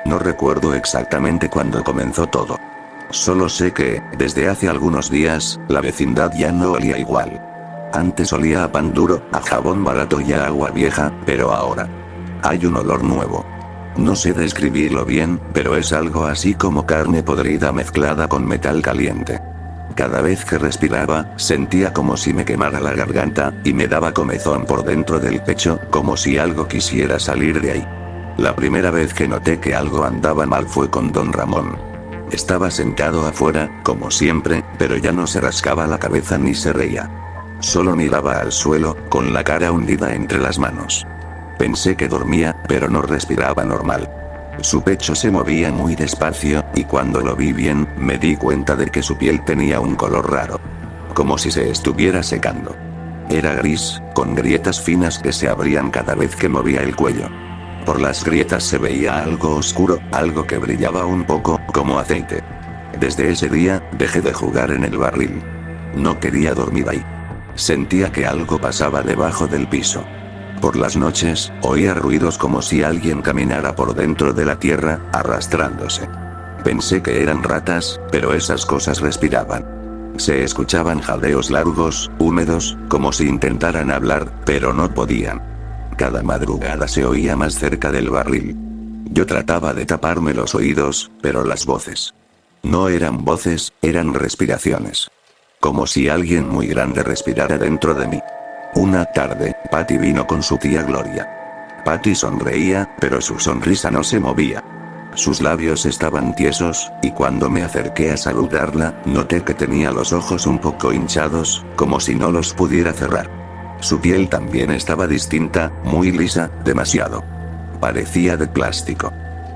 No recuerdo exactamente cuándo comenzó todo. Solo sé que, desde hace algunos días, la vecindad ya no olía igual. Antes olía a pan duro, a jabón barato y a agua vieja, pero ahora hay un olor nuevo. No sé describirlo bien, pero es algo así como carne podrida mezclada con metal caliente. Cada vez que respiraba, sentía como si me quemara la garganta, y me daba comezón por dentro del pecho, como si algo quisiera salir de ahí. La primera vez que noté que algo andaba mal fue con don Ramón. Estaba sentado afuera, como siempre, pero ya no se rascaba la cabeza ni se reía. Solo miraba al suelo, con la cara hundida entre las manos. Pensé que dormía, pero no respiraba normal. Su pecho se movía muy despacio, y cuando lo vi bien, me di cuenta de que su piel tenía un color raro. Como si se estuviera secando. Era gris, con grietas finas que se abrían cada vez que movía el cuello. Por las grietas se veía algo oscuro, algo que brillaba un poco, como aceite. Desde ese día, dejé de jugar en el barril. No quería dormir ahí. Sentía que algo pasaba debajo del piso. Por las noches, oía ruidos como si alguien caminara por dentro de la tierra, arrastrándose. Pensé que eran ratas, pero esas cosas respiraban. Se escuchaban jadeos largos, húmedos, como si intentaran hablar, pero no podían. Cada madrugada se oía más cerca del barril. Yo trataba de taparme los oídos, pero las voces no eran voces, eran respiraciones. Como si alguien muy grande respirara dentro de mí. Una tarde, Patty vino con su tía Gloria. Patty sonreía, pero su sonrisa no se movía. Sus labios estaban tiesos, y cuando me acerqué a saludarla, noté que tenía los ojos un poco hinchados, como si no los pudiera cerrar. Su piel también estaba distinta, muy lisa, demasiado. Parecía de plástico.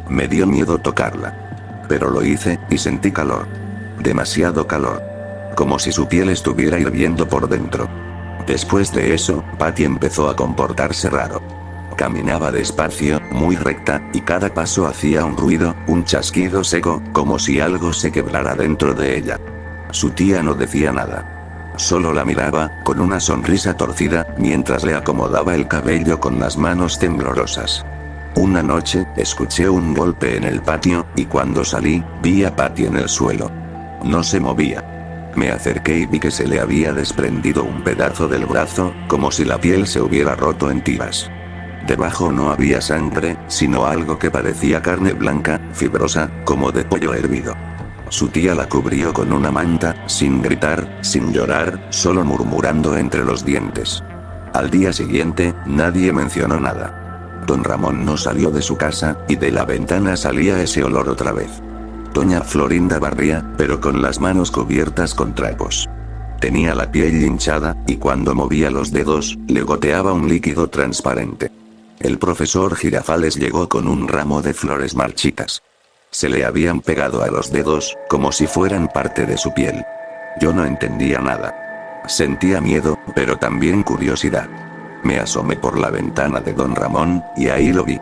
Me dio miedo tocarla. Pero lo hice, y sentí calor. Demasiado calor. Como si su piel estuviera hirviendo por dentro. Después de eso, Patty empezó a comportarse raro. Caminaba despacio, muy recta, y cada paso hacía un ruido, un chasquido seco, como si algo se quebrara dentro de ella. Su tía no decía nada. Solo la miraba, con una sonrisa torcida, mientras le acomodaba el cabello con las manos temblorosas. Una noche, escuché un golpe en el patio, y cuando salí, vi a Patty en el suelo. No se movía. Me acerqué y vi que se le había desprendido un pedazo del brazo, como si la piel se hubiera roto en tiras. Debajo no había sangre, sino algo que parecía carne blanca, fibrosa, como de pollo hervido. Su tía la cubrió con una manta, sin gritar, sin llorar, solo murmurando entre los dientes. Al día siguiente, nadie mencionó nada. Don Ramón no salió de su casa, y de la ventana salía ese olor otra vez. Doña Florinda barría, pero con las manos cubiertas con trapos. Tenía la piel hinchada, y cuando movía los dedos, le goteaba un líquido transparente. El profesor Girafales llegó con un ramo de flores marchitas. Se le habían pegado a los dedos, como si fueran parte de su piel. Yo no entendía nada. Sentía miedo, pero también curiosidad. Me asomé por la ventana de don Ramón, y ahí lo vi.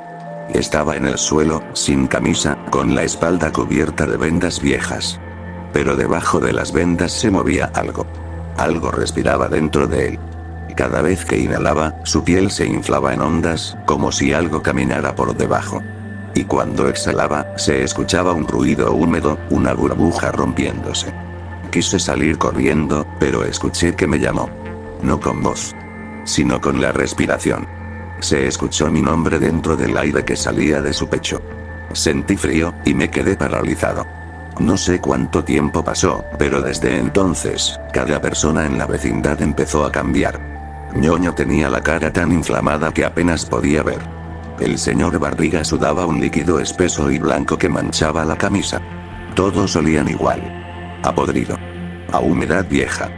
Estaba en el suelo, sin camisa, con la espalda cubierta de vendas viejas. Pero debajo de las vendas se movía algo. Algo respiraba dentro de él. Cada vez que inhalaba, su piel se inflaba en ondas, como si algo caminara por debajo. Y cuando exhalaba, se escuchaba un ruido húmedo, una burbuja rompiéndose. Quise salir corriendo, pero escuché que me llamó. No con voz, sino con la respiración. Se escuchó mi nombre dentro del aire que salía de su pecho. Sentí frío, y me quedé paralizado. No sé cuánto tiempo pasó, pero desde entonces, cada persona en la vecindad empezó a cambiar. Ñoño tenía la cara tan inflamada que apenas podía ver. El señor Barriga sudaba un líquido espeso y blanco que manchaba la camisa. Todos olían igual. A podrido. A humedad vieja.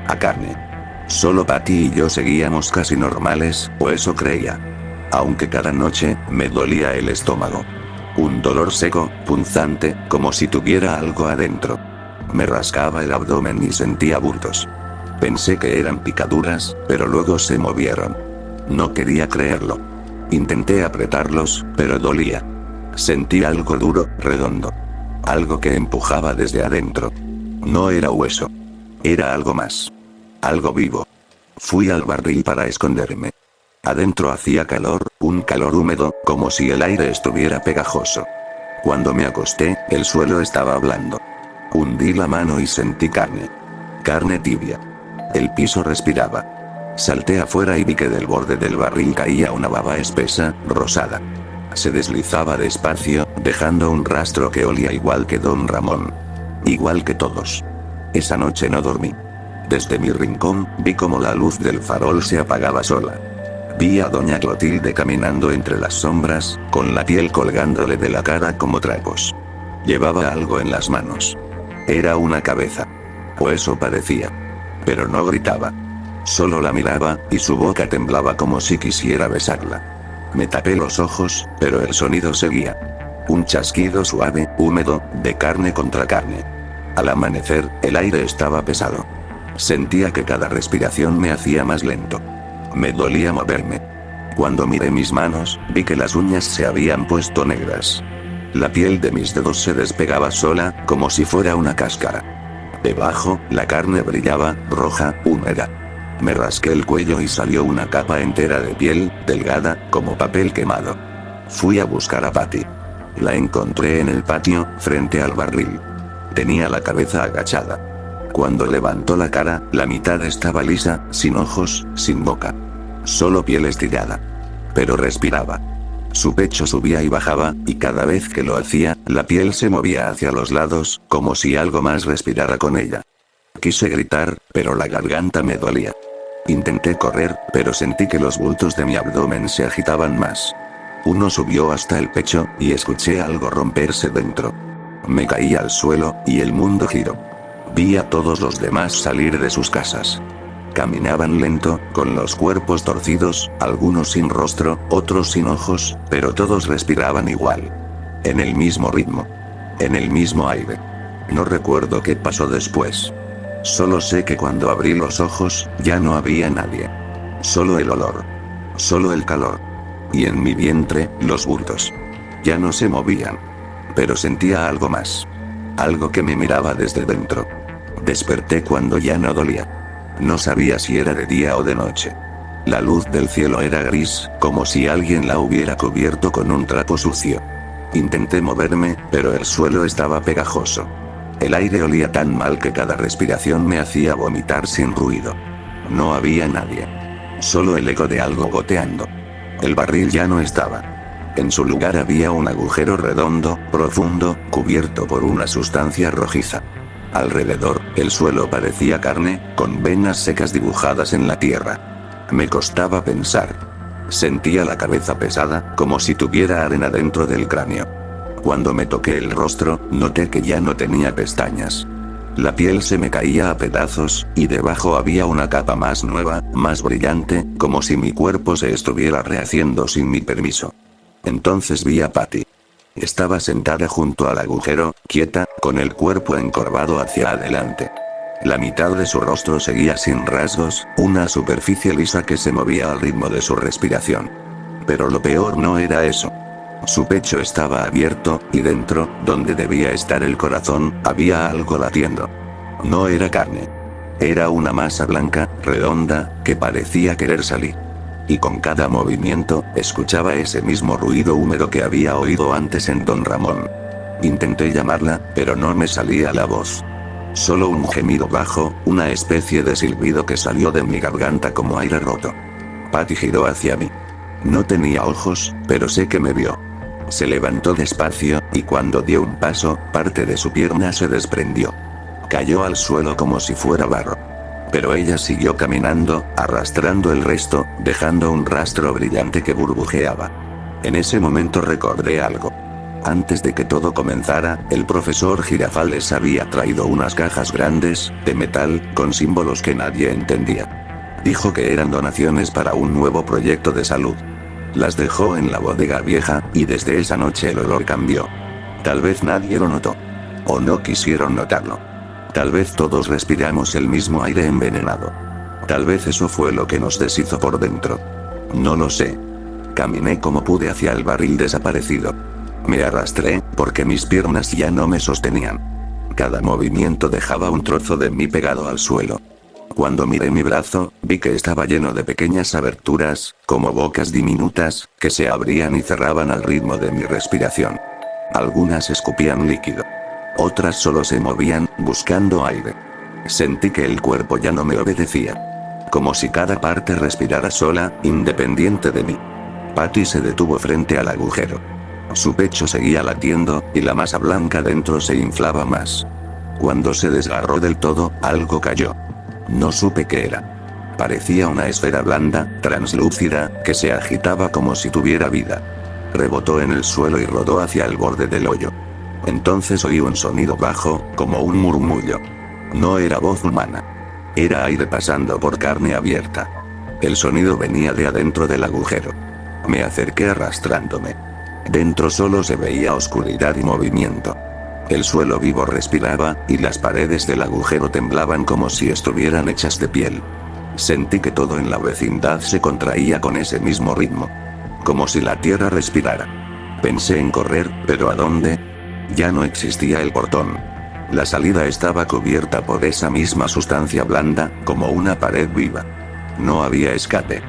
A carne. Solo Patty y yo seguíamos casi normales, o eso creía. Aunque cada noche, me dolía el estómago. Un dolor seco, punzante, como si tuviera algo adentro. Me rascaba el abdomen y sentía bultos. Pensé que eran picaduras, pero luego se movieron. No quería creerlo. Intenté apretarlos, pero dolía. Sentí algo duro, redondo. Algo que empujaba desde adentro. No era hueso. Era algo más. Algo vivo. Fui al barril para esconderme. Adentro hacía calor, un calor húmedo, como si el aire estuviera pegajoso. Cuando me acosté, el suelo estaba blando. Hundí la mano y sentí carne. Carne tibia. El piso respiraba. Salté afuera y vi que del borde del barril caía una baba espesa, rosada. Se deslizaba despacio, dejando un rastro que olía igual que Don Ramón. Igual que todos. Esa noche no dormí. Desde mi rincón, vi como la luz del farol se apagaba sola. Vi a doña Clotilde caminando entre las sombras, con la piel colgándole de la cara como trapos. Llevaba algo en las manos. Era una cabeza. O eso parecía. Pero no gritaba. Solo la miraba, y su boca temblaba como si quisiera besarla. Me tapé los ojos, pero el sonido seguía. Un chasquido suave, húmedo, de carne contra carne. Al amanecer, el aire estaba pesado. Sentía que cada respiración me hacía más lento. Me dolía moverme. Cuando miré mis manos, vi que las uñas se habían puesto negras. La piel de mis dedos se despegaba sola, como si fuera una cáscara. Debajo, la carne brillaba, roja, húmeda. Me rasqué el cuello y salió una capa entera de piel, delgada, como papel quemado. Fui a buscar a Patty. La encontré en el patio, frente al barril. Tenía la cabeza agachada. Cuando levantó la cara, la mitad estaba lisa, sin ojos, sin boca. Solo piel estirada. Pero respiraba. Su pecho subía y bajaba, y cada vez que lo hacía, la piel se movía hacia los lados, como si algo más respirara con ella. Quise gritar, pero la garganta me dolía. Intenté correr, pero sentí que los bultos de mi abdomen se agitaban más. Uno subió hasta el pecho, y escuché algo romperse dentro. Me caí al suelo, y el mundo giró. Vi a todos los demás salir de sus casas. Caminaban lento, con los cuerpos torcidos, algunos sin rostro, otros sin ojos, pero todos respiraban igual. En el mismo ritmo. En el mismo aire. No recuerdo qué pasó después. Solo sé que cuando abrí los ojos, ya no había nadie. Solo el olor. Solo el calor. Y en mi vientre, los bultos. Ya no se movían. Pero sentía algo más. Algo que me miraba desde dentro. Desperté cuando ya no dolía. No sabía si era de día o de noche. La luz del cielo era gris, como si alguien la hubiera cubierto con un trapo sucio. Intenté moverme, pero el suelo estaba pegajoso. El aire olía tan mal que cada respiración me hacía vomitar sin ruido. No había nadie. Solo el eco de algo goteando. El barril ya no estaba. En su lugar había un agujero redondo, profundo, cubierto por una sustancia rojiza. Alrededor, el suelo parecía carne, con venas secas dibujadas en la tierra. Me costaba pensar. Sentía la cabeza pesada, como si tuviera arena dentro del cráneo. Cuando me toqué el rostro, noté que ya no tenía pestañas. La piel se me caía a pedazos, y debajo había una capa más nueva, más brillante, como si mi cuerpo se estuviera rehaciendo sin mi permiso. Entonces vi a Patty. Estaba sentada junto al agujero, quieta, con el cuerpo encorvado hacia adelante. La mitad de su rostro seguía sin rasgos, una superficie lisa que se movía al ritmo de su respiración. Pero lo peor no era eso. Su pecho estaba abierto, y dentro, donde debía estar el corazón, había algo latiendo. No era carne. Era una masa blanca, redonda, que parecía querer salir. Y con cada movimiento, escuchaba ese mismo ruido húmedo que había oído antes en Don Ramón. Intenté llamarla, pero no me salía la voz. Solo un gemido bajo, una especie de silbido que salió de mi garganta como aire roto. Patty giró hacia mí. No tenía ojos, pero sé que me vio. Se levantó despacio, y cuando dio un paso, parte de su pierna se desprendió. Cayó al suelo como si fuera barro. Pero ella siguió caminando, arrastrando el resto, dejando un rastro brillante que burbujeaba. En ese momento recordé algo. Antes de que todo comenzara, el profesor Girafales había traído unas cajas grandes, de metal, con símbolos que nadie entendía. Dijo que eran donaciones para un nuevo proyecto de salud. Las dejó en la bodega vieja, y desde esa noche el olor cambió. Tal vez nadie lo notó. O no quisieron notarlo. Tal vez todos respiramos el mismo aire envenenado. Tal vez eso fue lo que nos deshizo por dentro. No lo sé. Caminé como pude hacia el barril desaparecido. Me arrastré, porque mis piernas ya no me sostenían. Cada movimiento dejaba un trozo de mí pegado al suelo. Cuando miré mi brazo, vi que estaba lleno de pequeñas aberturas, como bocas diminutas, que se abrían y cerraban al ritmo de mi respiración. Algunas escupían líquido. Otras solo se movían, buscando aire. Sentí que el cuerpo ya no me obedecía. Como si cada parte respirara sola, independiente de mí. Patty se detuvo frente al agujero. Su pecho seguía latiendo, y la masa blanca dentro se inflaba más. Cuando se desgarró del todo, algo cayó. No supe qué era. Parecía una esfera blanda, translúcida, que se agitaba como si tuviera vida. Rebotó en el suelo y rodó hacia el borde del hoyo. Entonces oí un sonido bajo, como un murmullo. No era voz humana. Era aire pasando por carne abierta. El sonido venía de adentro del agujero. Me acerqué arrastrándome. Dentro solo se veía oscuridad y movimiento. El suelo vivo respiraba, y las paredes del agujero temblaban como si estuvieran hechas de piel. Sentí que todo en la vecindad se contraía con ese mismo ritmo. Como si la tierra respirara. Pensé en correr, pero ¿a dónde? Ya no existía el portón. La salida estaba cubierta por esa misma sustancia blanda, como una pared viva. No había escape.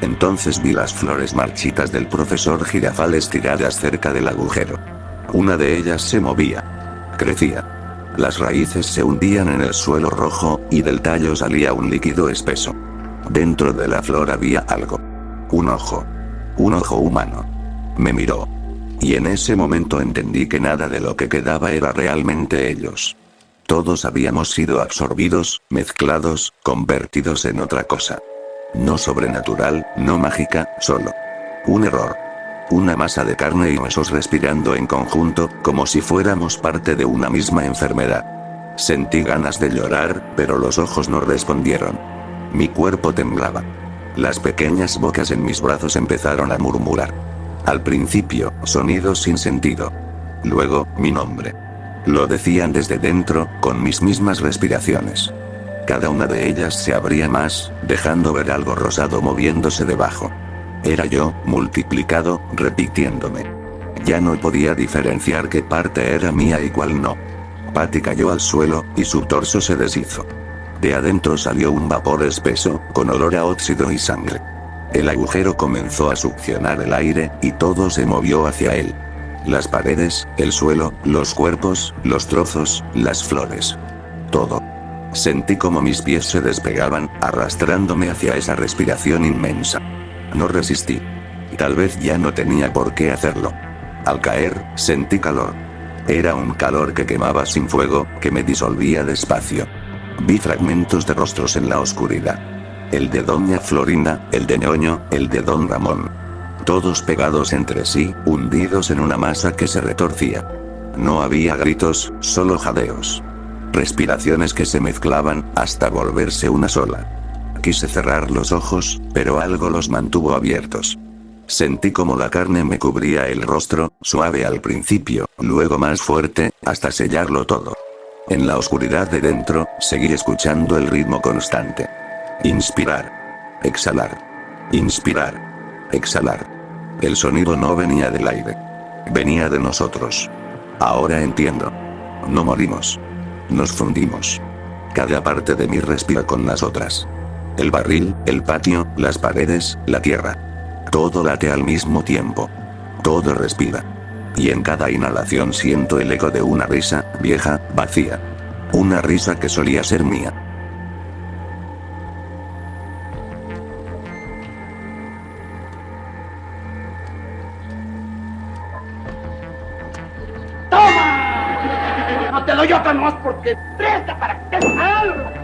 Entonces vi las flores marchitas del profesor Girafales tiradas cerca del agujero. Una de ellas se movía. Crecía. Las raíces se hundían en el suelo rojo, y del tallo salía un líquido espeso. Dentro de la flor había algo. Un ojo. Un ojo humano. Me miró. Y en ese momento entendí que nada de lo que quedaba era realmente ellos. Todos habíamos sido absorbidos, mezclados, convertidos en otra cosa. No sobrenatural, no mágica, solo un error. Una masa de carne y huesos respirando en conjunto, como si fuéramos parte de una misma enfermedad. Sentí ganas de llorar, pero los ojos no respondieron. Mi cuerpo temblaba. Las pequeñas bocas en mis brazos empezaron a murmurar. Al principio, sonidos sin sentido. Luego, mi nombre. Lo decían desde dentro, con mis mismas respiraciones. Cada una de ellas se abría más, dejando ver algo rosado moviéndose debajo. Era yo, multiplicado, repitiéndome. Ya no podía diferenciar qué parte era mía y cuál no. Patty cayó al suelo, y su torso se deshizo. De adentro salió un vapor espeso, con olor a óxido y sangre. El agujero comenzó a succionar el aire, y todo se movió hacia él. Las paredes, el suelo, los cuerpos, los trozos, las flores. Todo. Sentí como mis pies se despegaban, arrastrándome hacia esa respiración inmensa. No resistí. Tal vez ya no tenía por qué hacerlo. Al caer, sentí calor. Era un calor que quemaba sin fuego, que me disolvía despacio. Vi fragmentos de rostros en la oscuridad. El de Doña Florinda, el de Ñoño, el de Don Ramón. Todos pegados entre sí, hundidos en una masa que se retorcía. No había gritos, solo jadeos. Respiraciones que se mezclaban, hasta volverse una sola. Quise cerrar los ojos, pero algo los mantuvo abiertos. Sentí como la carne me cubría el rostro, suave al principio, luego más fuerte, hasta sellarlo todo. En la oscuridad de dentro, seguí escuchando el ritmo constante. Inspirar. Exhalar. Inspirar. Exhalar. El sonido no venía del aire. Venía de nosotros. Ahora entiendo. No morimos. Nos fundimos. Cada parte de mí respira con las otras. El barril, el patio, las paredes, la tierra. Todo late al mismo tiempo. Todo respira. Y en cada inhalación siento el eco de una risa, vieja, vacía. Una risa que solía ser mía. ¡Toma! No te doy otra más porque presta para que te salga.